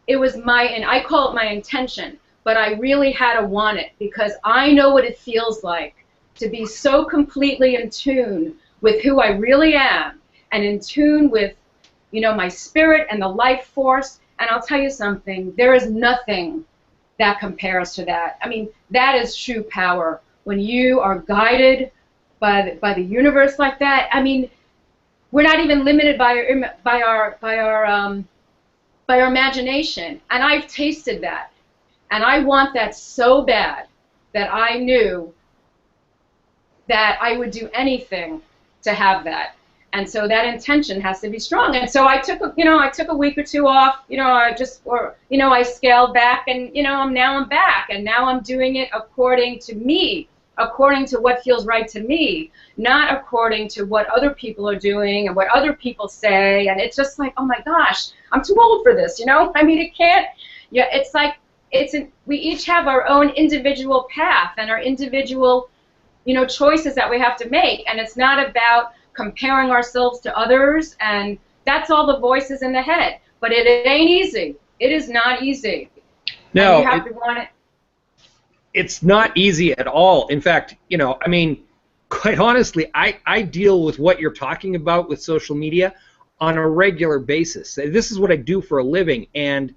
and I call it my intention, but I really had to want it because I know what it feels like to be so completely in tune with who I really am and in tune with, you know, my spirit and the life force. And I'll tell you something, there is nothing that compares to that. I mean, that is true power. When you are guided by the universe like that, I mean, we're not even limited by our imagination. And I've tasted that. And I want that so bad that I knew that I would do anything to have that. And so that intention has to be strong. And so I took a week or two off, I scaled back, and now I'm back, and now I'm doing it according to me, according to what feels right to me, not according to what other people are doing and what other people say. And it's just like, oh my gosh, I'm too old for this, I mean, it can't, it's like, we each have our own individual path and our individual, choices that we have to make. And it's not about comparing ourselves to others, and that's all the voices in the head. But it ain't easy. It is not easy. No, and you have to want it. It's not easy at all. In fact, I mean, quite honestly, I deal with what you're talking about with social media on a regular basis. This is what I do for a living, and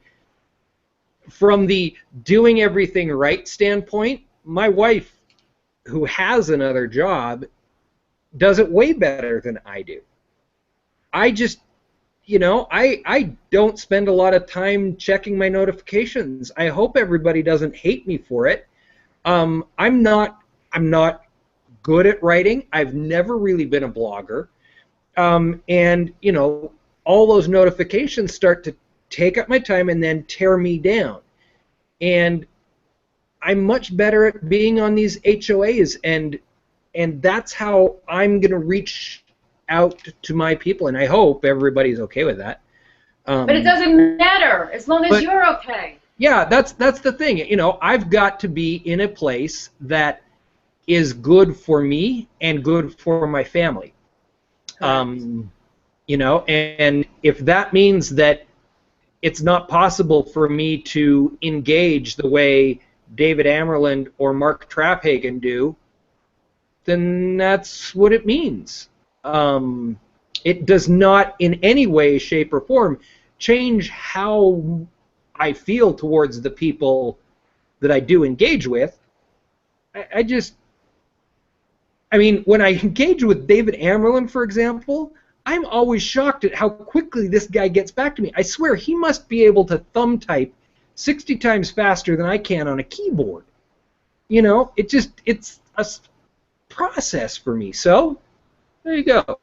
from the doing everything right standpoint, my wife, who has another job, does it way better than I do. I just, I don't spend a lot of time checking my notifications. I hope everybody doesn't hate me for it. I'm not good at writing. I've never really been a blogger. And, all those notifications start to take up my time and then tear me down. And I'm much better at being on these HOAs, and that's how I'm going to reach out to my people, and I hope everybody's okay with that. But it doesn't matter as long as you're okay. Yeah, that's the thing. I've got to be in a place that is good for me and good for my family. And if that means that it's not possible for me to engage the way David Amerland or Mark Traphagen do, then that's what it means. It does not in any way, shape, or form change how I feel towards the people that I do engage with. I mean, when I engage with David Amerland, for example, I'm always shocked at how quickly this guy gets back to me. I swear he must be able to thumb type 60 times faster than I can on a keyboard. It's a process for me. So there you go.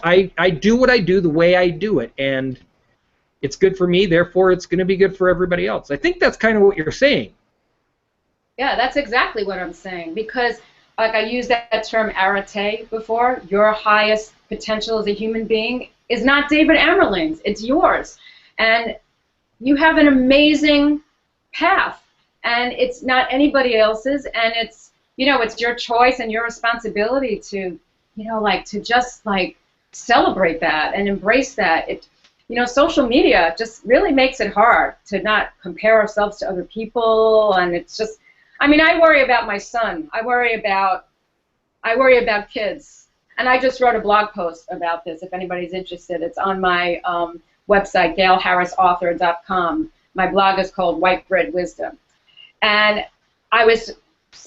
I do what I do the way I do it, and it's good for me, therefore it's going to be good for everybody else. I think that's kind of what you're saying. Yeah, that's exactly what I'm saying, because like I used that term arete before, your highest potential as a human being is not David Amerland's, it's yours. And you have an amazing path, and it's not anybody else's, and it's, it's your choice and your responsibility to, to just celebrate that and embrace that. Social media just really makes it hard to not compare ourselves to other people, and it's just, I mean, I worry about my son. I worry about kids. And I just wrote a blog post about this, if anybody's interested. It's on my website, gailharrisauthor.com. My blog is called White Bread Wisdom. And I was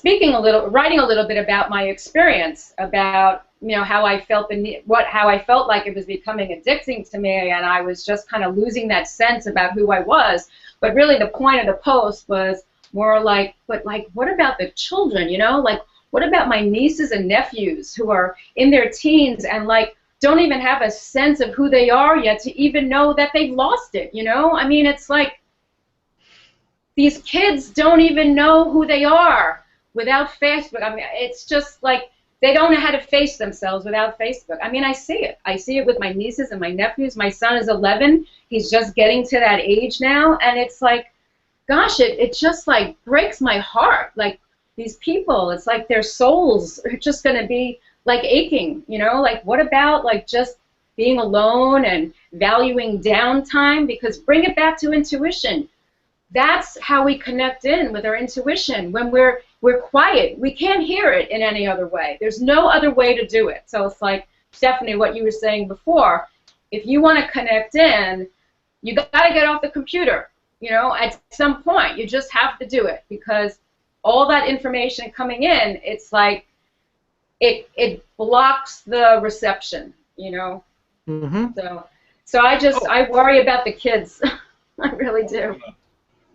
writing a little bit about my experience, about how I felt how I felt like it was becoming addicting to me, and I was just kind of losing that sense about who I was. But really, the point of the post was more like, what about the children? What about my nieces and nephews who are in their teens and don't even have a sense of who they are yet to even know that they've lost it, you know? I mean, it's like these kids don't even know who they are without Facebook. I mean, it's just like they don't know how to face themselves without Facebook. I mean, I see it. I see it with my nieces and my nephews. My son is 11. He's just getting to that age now, and it's like, gosh, it just like breaks my heart. Like these people, it's like their souls are just going to be like aching, you know? Like what about like just being alone and valuing downtime? Because bring it back to intuition. That's how we connect in with our intuition. When we're quiet, we can't hear it in any other way. There's no other way to do it. So it's like, Stephanie, what you were saying before, if you want to connect in, you got to get off the computer. You know, at some point, you just have to do it, because all that information coming in, it's like it blocks the reception, you know. Mm-hmm. So I worry about the kids. I really do.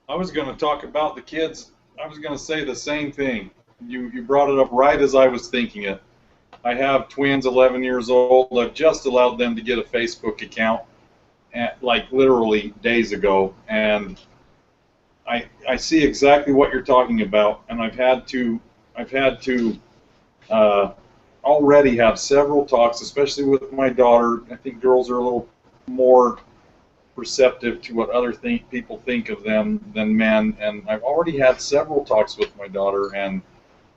I was going to talk about the kids. I was going to say the same thing. You brought it up right as I was thinking it. I have twins, 11 years old. I've just allowed them to get a Facebook account, like literally days ago, and I see exactly what you're talking about, and I've had to already have several talks, especially with my daughter. I think girls are a little more perceptive to what other people think of them than men, and I've already had several talks with my daughter, and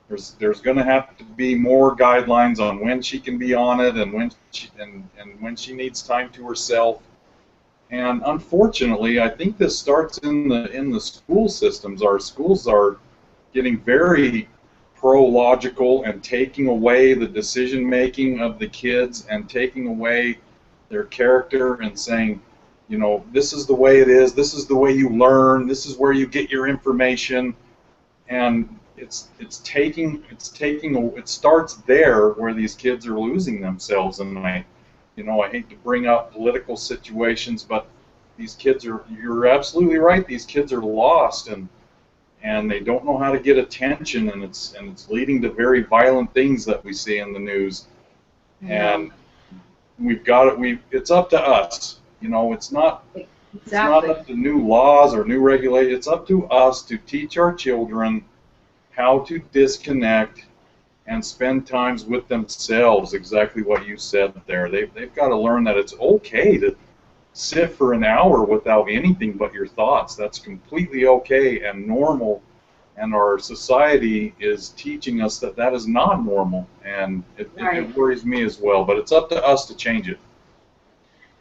there's going to have to be more guidelines on when she can be on it and when she needs time to herself. And unfortunately, I think this starts in the school systems. Our schools are getting very pro-logical and taking away the decision making of the kids and taking away their character and saying, you know, this is the way it is, this is the way you learn, this is where you get your information, and it starts there where these kids are losing themselves. And I hate to bring up political situations, but these kids you're absolutely right, these kids are lost, and they don't know how to get attention, and it's leading to very violent things that we see in the news. And it's up to us. You know, it's not up to new laws or new regulations. It's up to us to teach our children how to disconnect and spend times with themselves. Exactly what you said there. They've got to learn that it's okay to sit for an hour without anything but your thoughts. That's completely okay and normal. And our society is teaching us that that is not normal, and it worries me as well. But it's up to us to change it.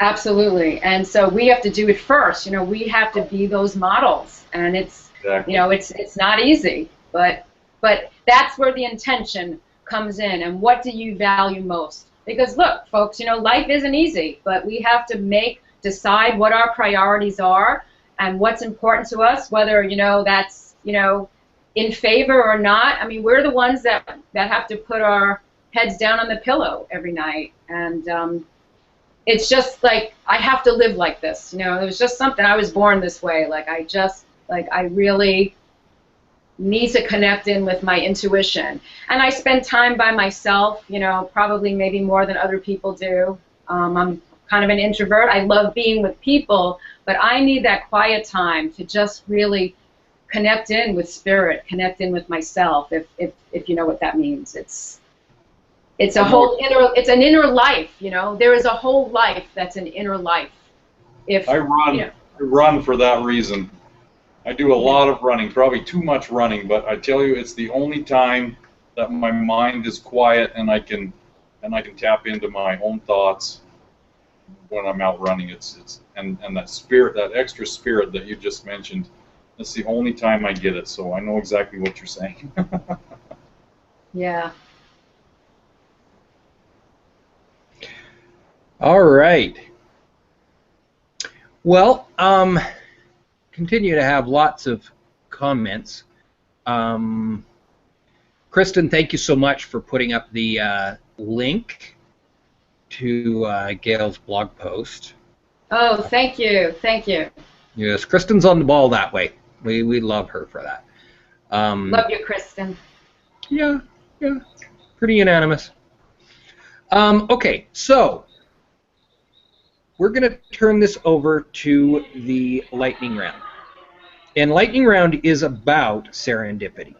Absolutely, and so we have to do it first. You know, we have to be those models, and it's exactly. You know, it's not easy, but that's where the intention comes in. And what do you value most? Because look, folks, you know, life isn't easy, but we have to decide what our priorities are and what's important to us, whether that's in favor or not. I mean, we're the ones that have to put our heads down on the pillow every night, and it's just like I have to live like this. You know, it was just something. I was born this way. I really need to connect in with my intuition, and I spend time by myself. You know, probably maybe more than other people do. I'm kind of an introvert. I love being with people, but I need that quiet time to just really connect in with spirit, connect in with myself. If you know what that means, it's an inner life. You know, there is a whole life that's an inner life. I run for that reason. I do a lot of running, probably too much running, but I tell you, it's the only time that my mind is quiet and I can tap into my own thoughts when I'm out running. And that spirit, that extra spirit that you just mentioned, that's the only time I get it. So I know exactly what you're saying. Yeah. All right. Well, continue to have lots of comments. Kristen, thank you so much for putting up the link to Gail's blog post. Oh, thank you. Thank you. Yes, Kristen's on the ball that way. We love her for that. Love you, Kristen. Yeah, pretty unanimous. Okay, so we're going to turn this over to the lightning round. And lightning round is about serendipity.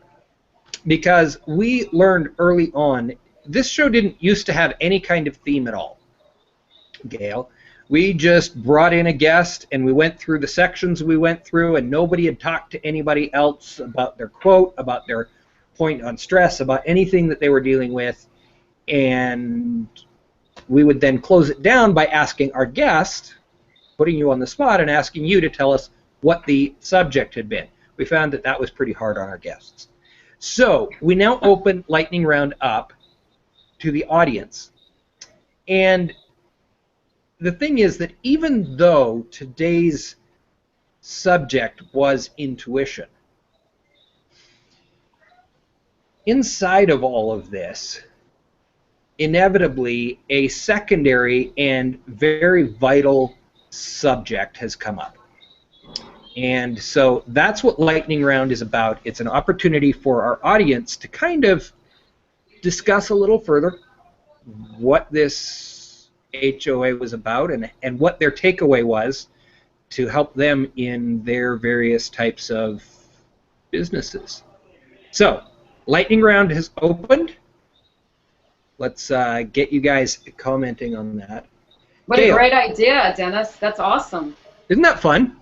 Because we learned early on, this show didn't used to have any kind of theme at all, Gail. We just brought in a guest and we went through the sections we went through, and nobody had talked to anybody else about their quote, about their point on stress, about anything that they were dealing with. And we would then close it down by asking our guest, putting you on the spot and asking you to tell us what the subject had been. We found that that was pretty hard on our guests. So we now open lightning round up to the audience. And the thing is that even though today's subject was intuition, inside of all of this, inevitably a secondary and very vital subject has come up. And so that's what Lightning Round is about. It's an opportunity for our audience to kind of discuss a little further what this HOA was about and what their takeaway was to help them in their various types of businesses. So, Lightning Round has opened. Let's get you guys commenting on that. What Gail. a great idea, Dennis. That's awesome. Isn't that fun?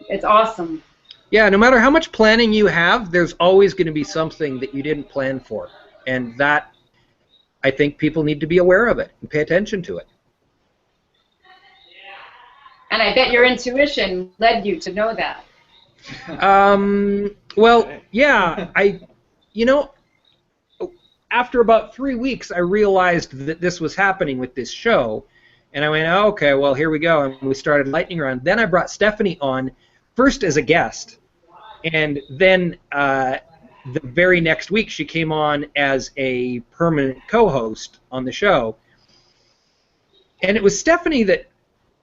It's awesome. Yeah, no matter how much planning you have, there's always going to be something that you didn't plan for. And that, I think people need to be aware of it and pay attention to it. And I bet your intuition led you to know that. Well, yeah, after about 3 weeks, I realized that this was happening with this show. And I went, oh, okay, well, here we go. And we started Lightning Round. Then I brought Stephanie on, first as a guest. And then the very next week, she came on as a permanent co-host on the show. And it was Stephanie that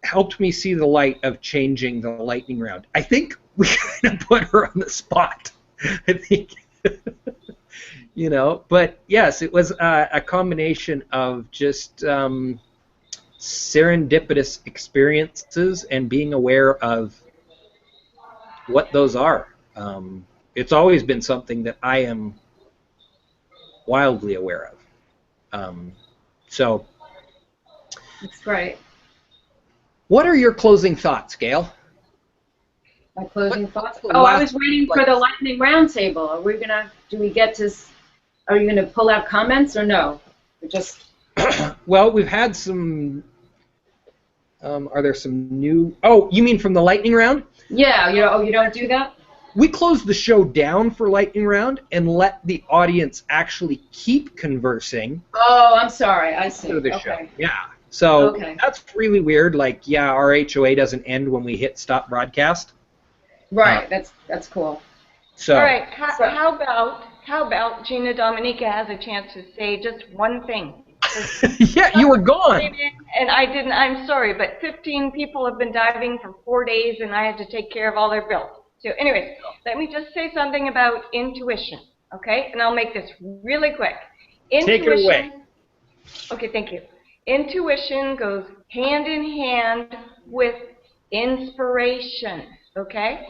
helped me see the light of changing the Lightning Round. I think we kind of put her on the spot. I think, But yes, it was a combination of just serendipitous experiences and being aware of what those are. It's always been something that I am wildly aware of. So, That's great. What are your closing thoughts, Gail? My closing thoughts? Oh, I was waiting for the lightning round table. Are you gonna pull out comments or no? Or just Well, we've had some. Are there some new? Oh, you mean from the lightning round? Yeah. You don't do that? We closed the show down for lightning round and let the audience actually keep conversing. Oh, I'm sorry. I see. Through the Okay. show. Yeah. So Okay. that's really weird. Like, yeah, our HOA doesn't end when we hit stop broadcast. Right. That's cool. So. All right. How about Gina Dominica has a chance to say just one thing? Yeah, you were gone. And I didn't. I'm sorry, but 15 people have been diving for 4 days, and I had to take care of all their bills. So, anyways, let me just say something about intuition, okay? And I'll make this really quick. Take it away. Okay, thank you. Intuition goes hand in hand with inspiration, okay?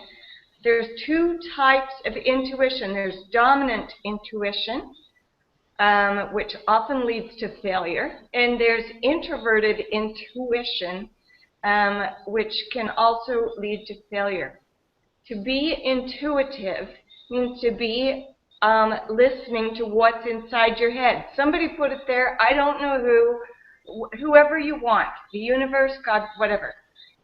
There's two types of intuition. There's dominant intuition, which often leads to failure, and there's introverted intuition, which can also lead to failure. To be intuitive means to be listening to what's inside your head. Somebody put it there. I don't know whoever you want, the universe, God, whatever.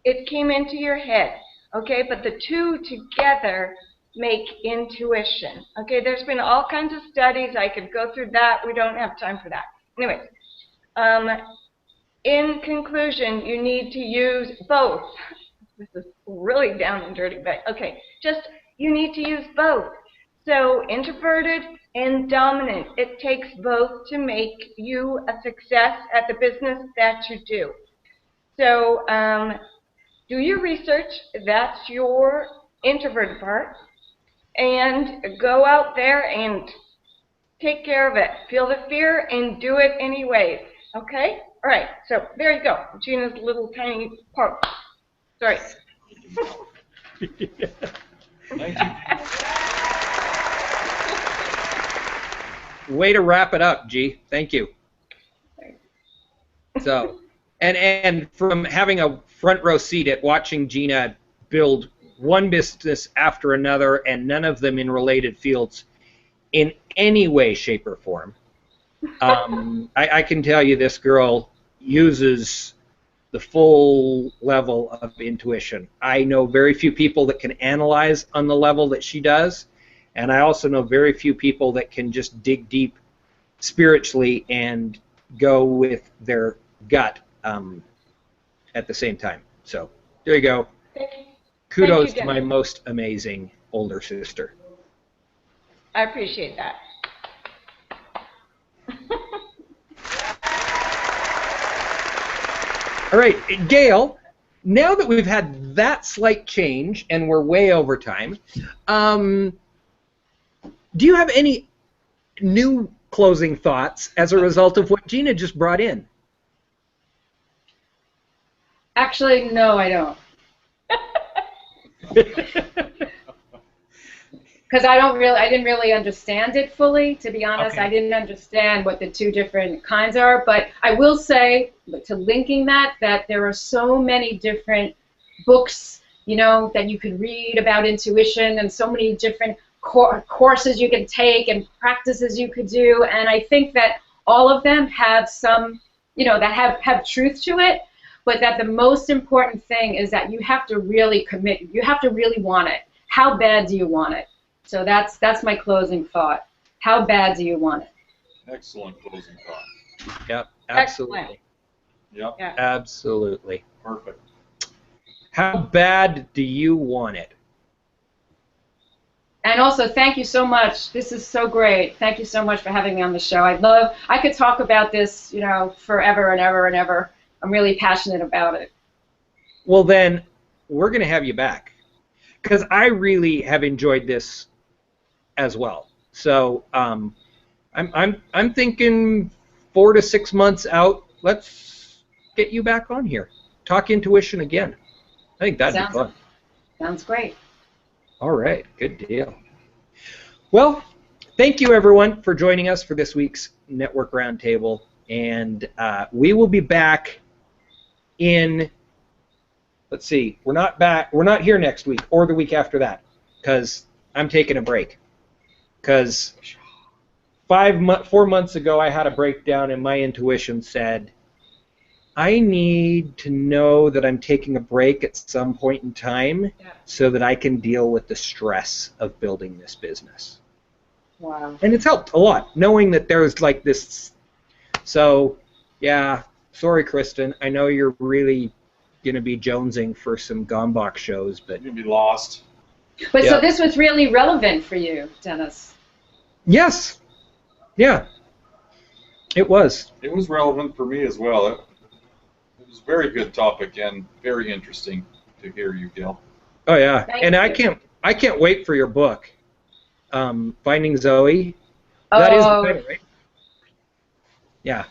It came into your head, okay? But the two together make intuition, okay? There's been all kinds of studies. I could go through that. We don't have time for that. Anyways, in conclusion, you need to use both. This is really down and dirty, but okay. You need to use both. So introverted and dominant, it takes both to make you a success at the business that you do. So do your research. That's your introverted part. And go out there and take care of it. Feel the fear and do it anyways. Okay? All right, so there you go. Gina's little tiny part. Sorry. Thank you. Way to wrap it up, G. Thank you. So, and from having a front row seat at watching Gina build one business after another, and none of them in related fields in any way, shape, or form, I can tell you this girl uses the full level of intuition. I know very few people that can analyze on the level that she does, and I also know very few people that can just dig deep spiritually and go with their gut at the same time. So there you go. Kudos to my most amazing older sister. I appreciate that. All right, Gail, now that we've had that slight change and we're way over time, do you have any new closing thoughts as a result of what Gina just brought in? Actually, no, I don't. Because I didn't really understand it fully, to be honest. Okay. I didn't understand what the two different kinds are, but I will say, to linking that there are so many different books, you know, that you could read about intuition, and so many different courses you can take and practices you could do, and I think that all of them have some, you know, that have truth to it, but that the most important thing is that you have to really commit. You have to really want it. How bad do you want it? So that's my closing thought. How bad do you want it? Excellent closing thought. Yep, absolutely. Yep. Yeah. Absolutely. Perfect. How bad do you want it? And also, thank you so much. This is so great. Thank you so much for having me on the show. I could talk about this, you know, forever and ever and ever. I'm really passionate about it. Well, then we're going to have you back, because I really have enjoyed this as well. So I'm thinking 4 to 6 months out. Let's get you back on here. Talk intuition again. I think that'd be fun. Sounds great. All right, good deal. Well, thank you everyone for joining us for this week's Network Roundtable, and we will be back in. Let's see, we're not here next week or the week after that, because I'm taking a break. Because 4 months ago I had a breakdown and my intuition said, I need to know that I'm taking a break at some point in time so that I can deal with the stress of building this business. Wow. And it's helped a lot, knowing that there's like this. So, yeah, sorry, Kristen. I know you're really going to be jonesing for some Gombach shows, but You're going to be lost. But Yeah. so this was really relevant for you, Dennis. yes, yeah, it was. It was relevant for me as well. It was a very good topic and very interesting to hear you, Gail. Oh yeah, Thank and you. I can't wait for your book, Finding Zoe. That is the title, right? Yeah.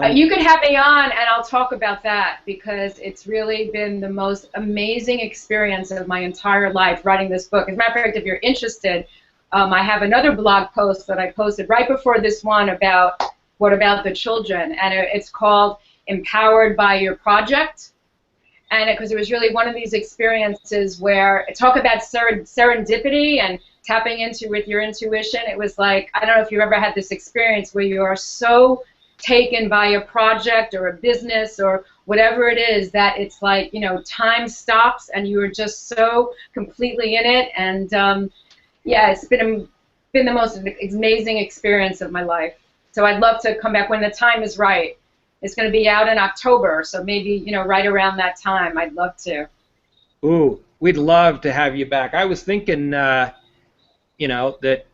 You could have me on, and I'll talk about that, because it's really been the most amazing experience of my entire life writing this book. As a matter of fact, if you're interested, I have another blog post that I posted right before this one about what about the children, and it's called Empowered by Your Project. And because it was really one of these experiences where talk about serendipity and tapping into with your intuition. It was like, I don't know if you ever had this experience where you are so taken by a project or a business or whatever it is that it's like, you know, time stops and you are just so completely in it. And yeah, it's been the most amazing experience of my life. So I'd love to come back when the time is right. It's going to be out in October, so maybe, you know, right around that time. I'd love to. Ooh, we'd love to have you back. I was thinking, you know, that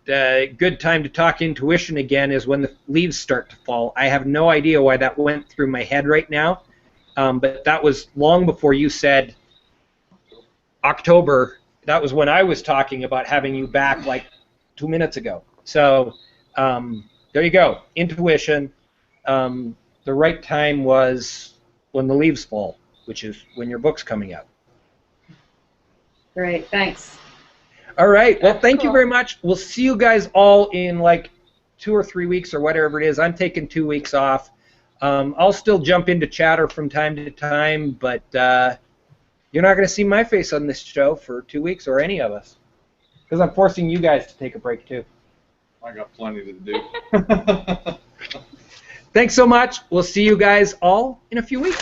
good time to talk intuition again is when the leaves start to fall. I have no idea why that went through my head right now, but that was long before you said October. That was when I was talking about having you back like 2 minutes ago. So there you go, intuition. the right time was when the leaves fall, which is when your book's coming out. Great, thanks. All right. Well, That's thank you cool. very much. We'll see you guys all in like 2 or 3 weeks or whatever it is. I'm taking 2 weeks off. I'll still jump into chatter from time to time, but you're not going to see my face on this show for 2 weeks, or any of us, because I'm forcing you guys to take a break too. I got plenty to do. Thanks so much. We'll see you guys all in a few weeks.